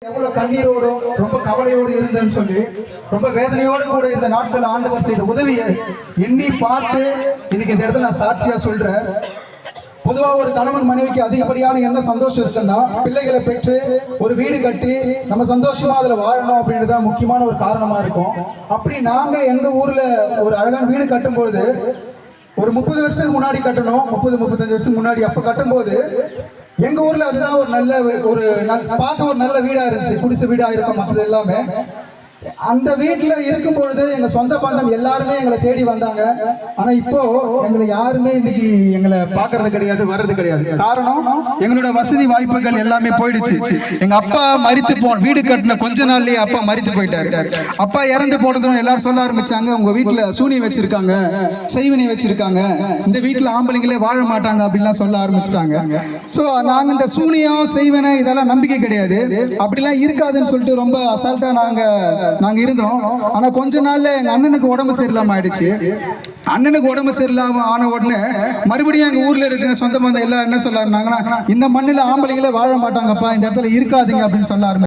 எவ்வளவு கண்ணீரோடும் ரொம்ப கவலையோடு இருந்தேன்னு சொல்லி ரொம்ப வேதனையோடு கூட இந்த நாட்கள் ஆண்டவர் செய்த உதவியை எண்ணி பார்த்து இன்னைக்கு இந்த இடத்துல நான் சாட்சியா சொல்றேன். பொதுவாக ஒரு கணவன் மனைவிக்கு அதிகப்படியான என்ன சந்தோஷம் இருக்குன்னா பிள்ளைகளை பெற்று ஒரு வீடு கட்டி நம்ம சந்தோஷமா அதுல வாழணும் அப்படின்றதான் முக்கியமான ஒரு காரணமா இருக்கும். அப்படி நாங்க எங்க ஊர்ல ஒரு அழகான வீடு கட்டும்போது ஒரு 30 வருஷத்துக்கு முன்னாடி கட்டணும், 30-35 வருஷத்துக்கு முன்னாடி அப்ப கட்டும்போது எங்க ஊர்ல அதுதான் ஒரு நல்ல பார்க்க ஒரு நல்ல வீடா இருந்துச்சு. குடிசை வீடா இருக்கும் மற்றது எல்லாமே. அந்த வீட்டுல இருக்கும் பொழுது எங்க சொந்த பந்தம் எல்லாருமே எங்களை தேடி வந்தாங்க. ஆனா இப்போ எங்களை யாருமே இன்னைக்கு எங்களை பாக்குறது கிடையாது, வர்றது கிடையாது. காரணம் எங்களோட வசதி வாய்ப்புகள் எல்லாமே போயிடுச்சு. எங்க அப்பா மரித்து வீடு கட்டின கொஞ்ச நாள்லயே அப்பா மரித்து போயிட்டாரு. அப்பா இறந்து போனதும் எல்லாரும் சொல்ல ஆரம்பிச்சாங்க, உங்க வீட்டுல சூனி வச்சிருக்காங்க, செய்வினை வச்சிருக்காங்க, இந்த வீட்டுல ஆம்பளைங்களே வாழ மாட்டாங்க அப்படின்லாம் சொல்ல ஆரம்பிச்சிட்டாங்க. சோ நாங்க இந்த சூனியம் செய்வனை இதெல்லாம் நம்பிக்கை கிடையாது, அப்படிலாம் இருக்காதுன்னு சொல்லிட்டு ரொம்ப அசால்ட்டா நாங்க இருந்தோம். ஆனா கொஞ்ச நாள்ல எங்க அண்ணனுக்கு உடம்பு சரியில்லாம ஆயிடுச்சு. அண்ணனுக்கு உடம்பு சரியில்லாம ஆன உடனே மறுபடியும் எங்க ஊர்ல இருக்கிற சொந்த பந்தம் எல்லாம் என்ன சொல்ல இருந்தாங்கன்னா, இந்த மண்ணில ஆம்பளைங்களே வாழ மாட்டாங்கப்பா, இந்த இடத்துல இருக்காதீங்க அப்படின்னு சொல்ல ஆரம்பிச்சு.